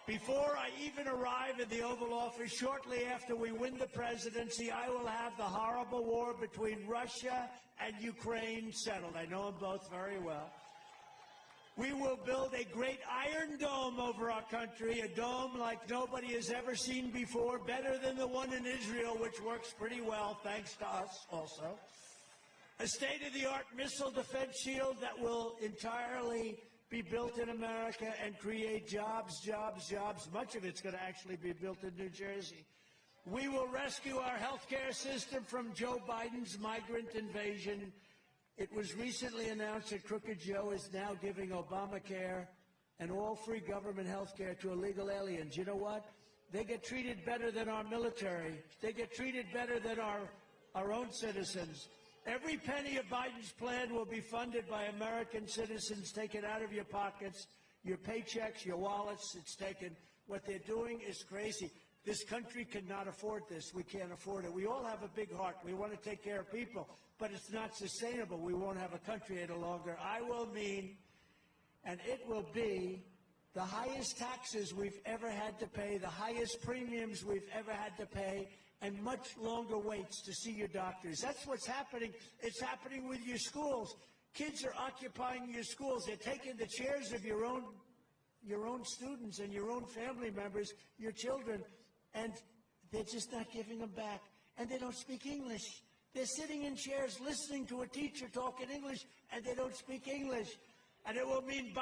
Before I even arrive in the Oval Office, shortly after we win the presidency, I will have the horrible war between Russia and Ukraine settled. I know them both very well. We will build a great iron dome over our country, a dome like nobody has ever seen before, better than the one in Israel, which works pretty well, thanks to us also. A state-of-the-art missile defense shield that will entirely be built in America and create jobs, jobs, jobs. Much of it's going to actually be built in New Jersey. We will rescue our health care system from Joe Biden's migrant invasion. It was recently announced that Crooked Joe is now giving Obamacare and all free government health care to illegal aliens. You know what? They get treated better than our military. They get treated better than our own citizens. Every penny of Biden's plan will be funded by American citizens. Taken out of your pockets, your paychecks, your wallets. It's taken. What they're doing is crazy. This country cannot afford this. We can't afford it. We all have a big heart. We want to take care of people, but it's not sustainable. We won't have a country any longer. I will mean, and it will be, the highest taxes we've ever had to pay, the highest premiums we've ever had to pay, and much longer waits to see your doctors. That's what's happening. It's happening with your schools. Kids are occupying your schools. They're taking the chairs of your own students and your own family members, your children, and they're just not giving them back. And they don't speak English. They're sitting in chairs listening to a teacher talk in English, and they don't speak English. And it will mean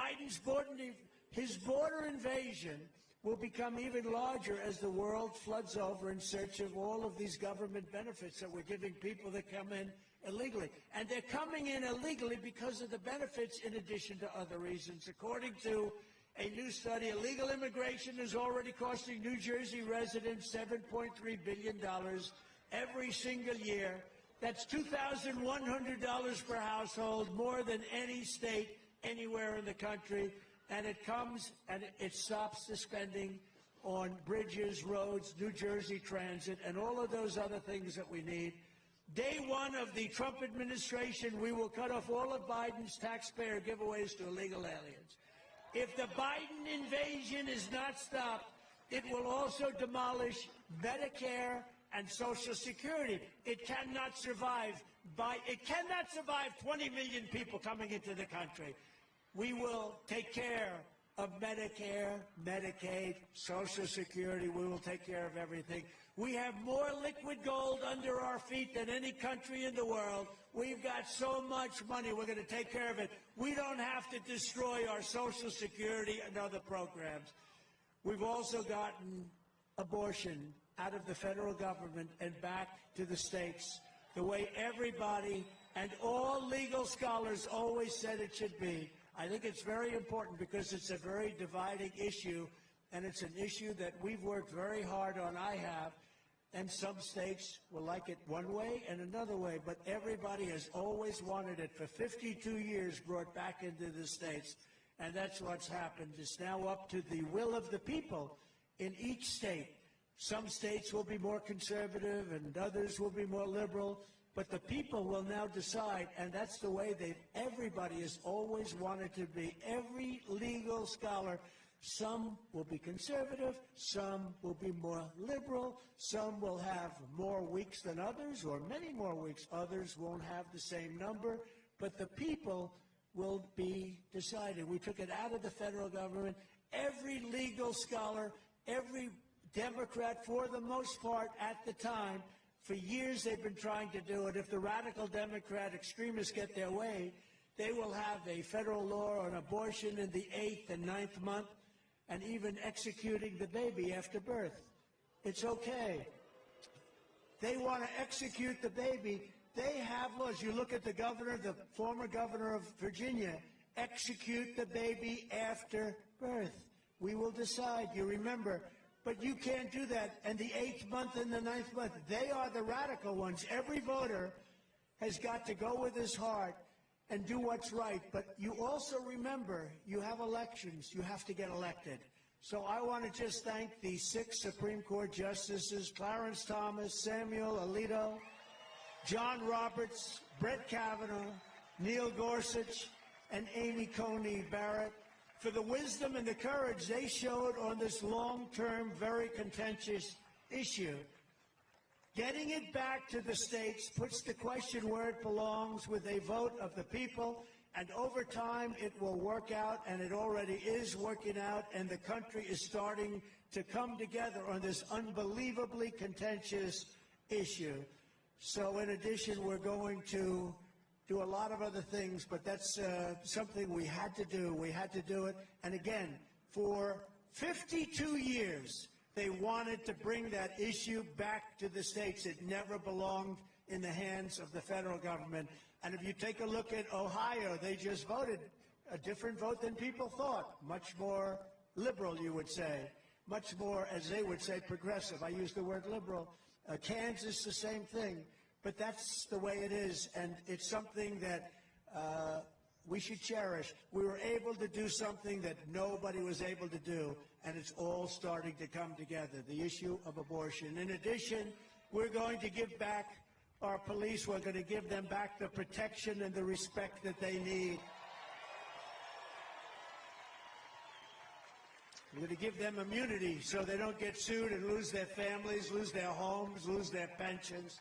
his border invasion will become even larger as the world floods over in search of all of these government benefits that we're giving people that come in illegally. And they're coming in illegally because of the benefits in addition to other reasons. According to a new study, illegal immigration is already costing New Jersey residents $7.3 billion every single year. That's $2,100 per household, more than any state anywhere in the country. And it comes and it stops the spending on bridges, roads, New Jersey Transit, and all of those other things that we need. Day one of the Trump administration, we will cut off all of Biden's taxpayer giveaways to illegal aliens. If the Biden invasion is not stopped, it will also demolish Medicare and Social Security. It cannot survive 20 million people coming into the country. We will take care of Medicare, Medicaid, Social Security. We will take care of everything. We have more liquid gold under our feet than any country in the world. We've got so much money. We're going to take care of it. We don't have to destroy our Social Security and other programs. We've also gotten abortion out of the federal government and back to the states, the way everybody and all legal scholars always said it should be. I think it's very important because it's a very dividing issue, and it's an issue that we've worked very hard on, I have, and some states will like it one way and another way, but everybody has always wanted it for 52 years brought back into the states, and that's what's happened. It's now up to the will of the people in each state. Some states will be more conservative and others will be more liberal. But the people will now decide, and that's the way everybody has always wanted to be. Every legal scholar, some will be conservative, some will be more liberal, some will have more weeks than others, or many more weeks. Others won't have the same number, but the people will be decided. We took it out of the federal government. Every legal scholar, every Democrat, for the most part at the time, for years they've been trying to do it. If the radical Democrat extremists get their way, they will have a federal law on abortion in the 8th and 9th month and even executing the baby after birth. It's okay. They want to execute the baby. They have laws. You look at the governor, the former governor of Virginia, execute the baby after birth. We will decide. You remember. But you can't do that. And the 8th month and the 9th month, they are the radical ones. Every voter has got to go with his heart and do what's right. But you also remember, you have elections. You have to get elected. So I want to just thank the 6 Supreme Court justices, Clarence Thomas, Samuel Alito, John Roberts, Brett Kavanaugh, Neil Gorsuch, and Amy Coney Barrett. for the wisdom and the courage they showed on this long-term, very contentious issue. Getting it back to the states puts the question where it belongs with a vote of the people, and over time it will work out, and it already is working out, and the country is starting to come together on this unbelievably contentious issue. So in addition, we're going to do a lot of other things, but that's something we had to do. We had to do it. And again, for 52 years, they wanted to bring that issue back to the states. It never belonged in the hands of the federal government. And if you take a look at Ohio, they just voted a different vote than people thought. Much more liberal, you would say. Much more, as they would say, progressive. I use the word liberal. Kansas, the same thing. But that's the way it is, and it's something that we should cherish. We were able to do something that nobody was able to do, and it's all starting to come together, the issue of abortion. In addition, we're going to give back our police. We're going to give them back the protection and the respect that they need. We're going to give them immunity so they don't get sued and lose their families, lose their homes, lose their pensions.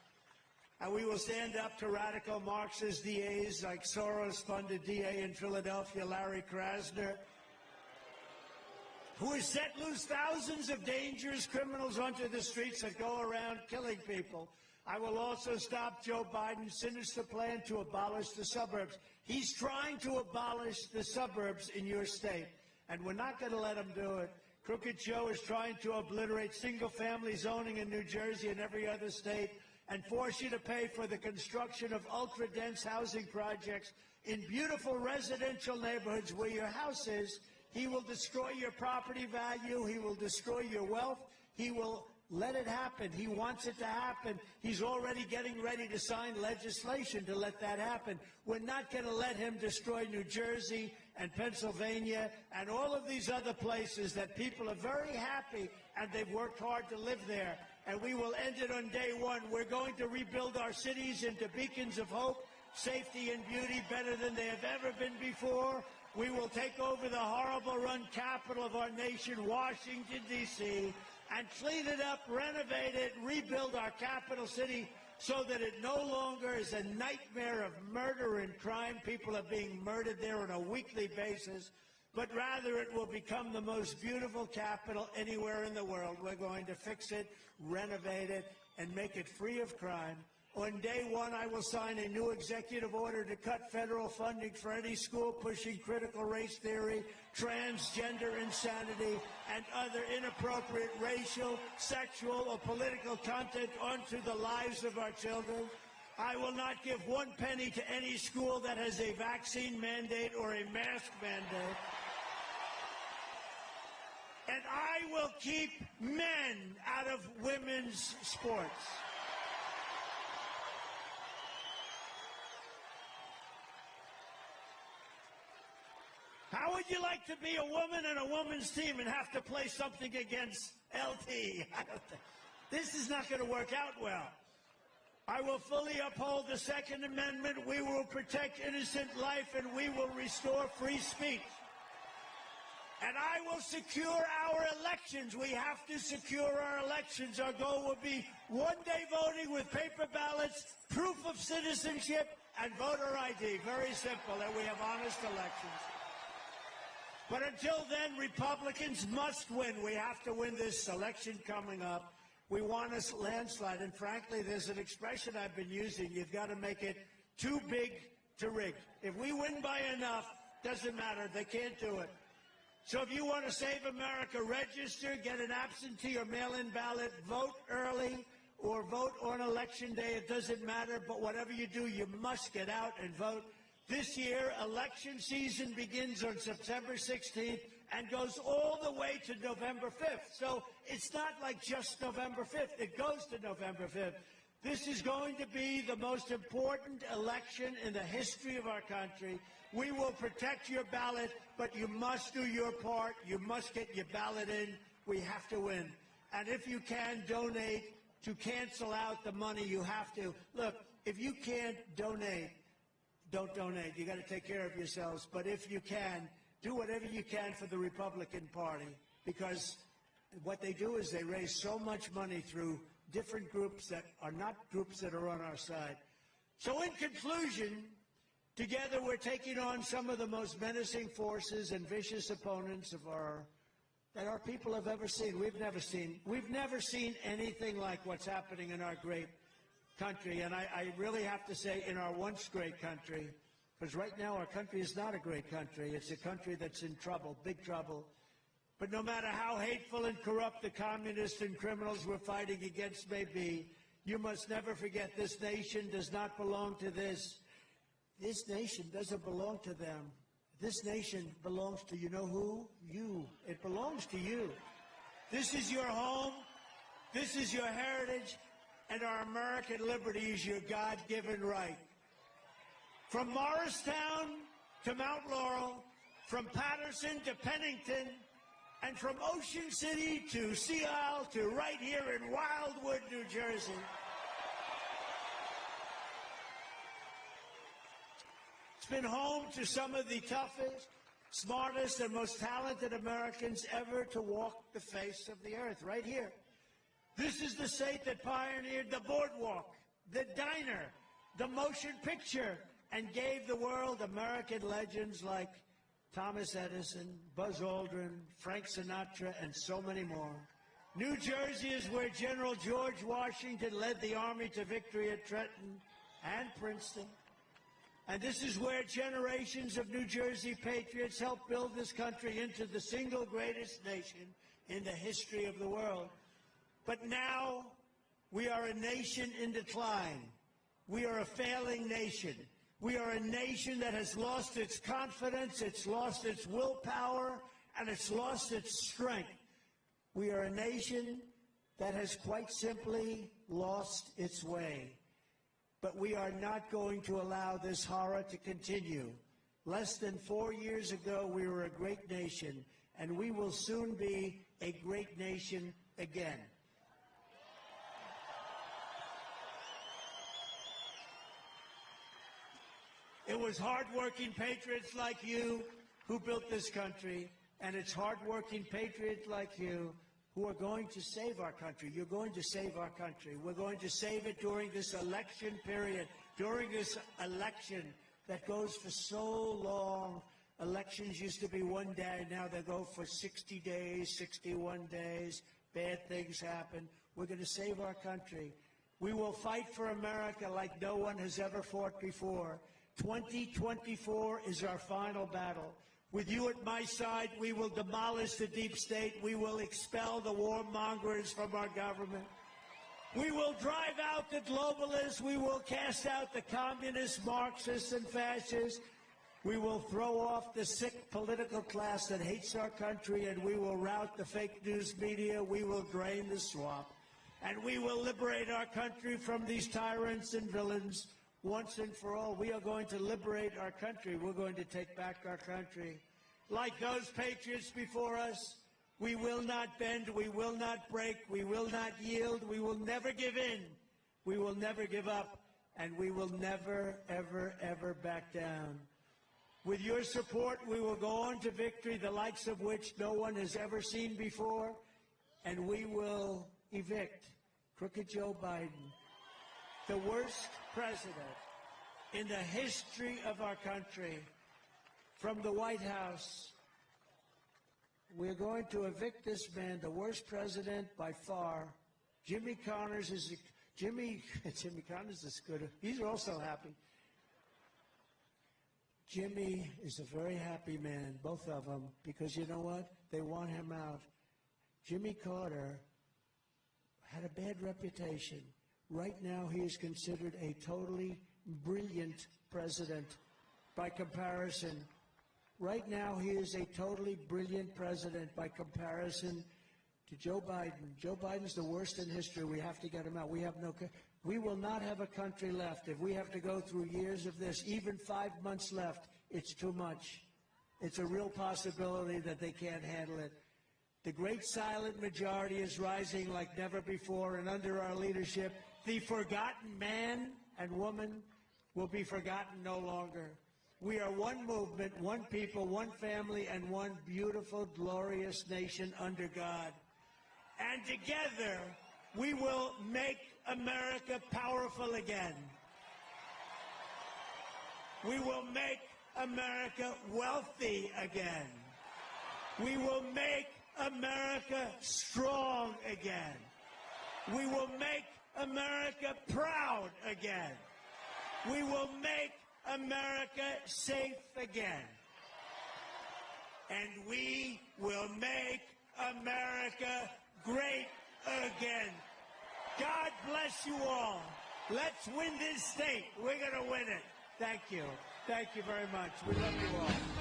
And we will stand up to radical Marxist DAs like Soros-funded DA in Philadelphia, Larry Krasner, who has set loose thousands of dangerous criminals onto the streets that go around killing people. I will also stop Joe Biden's sinister plan to abolish the suburbs. He's trying to abolish the suburbs in your state, and we're not going to let him do it. Crooked Joe is trying to obliterate single-family zoning in New Jersey and every other state, and force you to pay for the construction of ultra-dense housing projects in beautiful residential neighborhoods where your house is. He will destroy your property value. He will destroy your wealth. He will let it happen. He wants it to happen. He's already getting ready to sign legislation to let that happen. We're not going to let him destroy New Jersey and Pennsylvania and all of these other places that people are very happy and they've worked hard to live there. And we will end it on day one. We're going to rebuild our cities into beacons of hope, safety, and beauty better than they have ever been before. We will take over the horrible-run capital of our nation, Washington, D.C., and clean it up, renovate it, rebuild our capital city so that it no longer is a nightmare of murder and crime. People are being murdered there on a weekly basis. But rather it will become the most beautiful capital anywhere in the world. We're going to fix it, renovate it, and make it free of crime. On day one, I will sign a new executive order to cut federal funding for any school pushing critical race theory, transgender insanity, and other inappropriate racial, sexual, or political content onto the lives of our children. I will not give one penny to any school that has a vaccine mandate or a mask mandate. And I will keep men out of women's sports. How would you like to be a woman in a woman's team and have to play something against LT? This is not going to work out well. I will fully uphold the Second Amendment. We will protect innocent life, and we will restore free speech. And I will secure our elections. We have to secure our elections. Our goal will be one-day voting with paper ballots, proof of citizenship, and voter ID. Very simple, and we have honest elections. But until then, Republicans must win. We have to win this election coming up. We want a landslide. And frankly, there's an expression I've been using. You've got to make it too big to rig. If we win by enough, doesn't matter. They can't do it. So if you want to save America, register, get an absentee or mail-in ballot, vote early, or vote on Election Day. It doesn't matter. But whatever you do, you must get out and vote. This year, election season begins on September 16th and goes all the way to November 5th. So it's not like just November 5th. It goes to November 5th. This is going to be the most important election in the history of our country. We will protect your ballot, but you must do your part. You must get your ballot in. We have to win. And if you can, donate to cancel out the money. You have to. Look, if you can't donate, don't donate. You got to take care of yourselves. But if you can, do whatever you can for the Republican Party, because what they do is they raise so much money through different groups that are not groups that are on our side. So in conclusion, together we're taking on some of the most menacing forces and vicious opponents that our people have ever seen. We've never seen anything like what's happening in our great country. And I really have to say, in our once great country, because right now our country is not a great country. It's a country that's in trouble, big trouble. But no matter how hateful and corrupt the communists and criminals we're fighting against may be, you must never forget this nation does not belong to this. This nation doesn't belong to them. This nation belongs to, you know who? You. It belongs to you. This is your home. This is your heritage. And our American liberty is your God-given right. From Morristown to Mount Laurel, from Patterson to Pennington, and from Ocean City to Sea Isle to right here in Wildwood, New Jersey. It's been home to some of the toughest, smartest, and most talented Americans ever to walk the face of the earth, right here. This is the state that pioneered the boardwalk, the diner, the motion picture, and gave the world American legends like Thomas Edison, Buzz Aldrin, Frank Sinatra, and so many more. New Jersey is where General George Washington led the Army to victory at Trenton and Princeton. And this is where generations of New Jersey patriots helped build this country into the single greatest nation in the history of the world. But now we are a nation in decline. We are a failing nation. We are a nation that has lost its confidence, it's lost its willpower, and it's lost its strength. We are a nation that has quite simply lost its way. But we are not going to allow this horror to continue. Less than 4 years ago, we were a great nation, and we will soon be a great nation again. It was hard-working patriots like you who built this country, and it's hard-working patriots like you who are going to save our country. You're going to save our country. We're going to save it during this election period, during this election that goes for so long. Elections used to be one day. Now they go for 60 days, 61 days. Bad things happen. We're going to save our country. We will fight for America like no one has ever fought before. 2024 is our final battle. With you at my side, we will demolish the deep state. We will expel the warmongers from our government. We will drive out the globalists. We will cast out the communists, Marxists, and fascists. We will throw off the sick political class that hates our country, and we will rout the fake news media. We will drain the swamp. And we will liberate our country from these tyrants and villains. Once and for all, we are going to liberate our country. We're going to take back our country. Like those patriots before us, we will not bend, we will not break, we will not yield, we will never give in, we will never give up, and we will never, ever, ever back down. With your support, we will go on to victory, the likes of which no one has ever seen before, and we will evict crooked Joe Biden, the worst president in the history of our country, from the White House. We're going to evict this man, the worst president by far. Jimmy Connors is good. He's also happy. Jimmy is a very happy man, both of them, because you know what? They want him out. Jimmy Carter had a bad reputation. Right now, he is considered a totally brilliant president by comparison. Right now, he is a totally brilliant president by comparison to Joe Biden. Joe Biden's the worst in history. We have to get him out. We will not have a country left. If we have to go through years of this, even 5 months left, it's too much. It's a real possibility that they can't handle it. The great silent majority is rising like never before, and under our leadership, the forgotten man and woman will be forgotten no longer. We are one movement, one people, one family, and one beautiful, glorious nation under God. And together, we will make America powerful again. We will make America wealthy again. We will make America strong again. We will make America proud again. We will make America safe again. And we will make America great again. God bless you all. Let's win this state. We're going to win it. Thank you. Thank you very much. We love you all.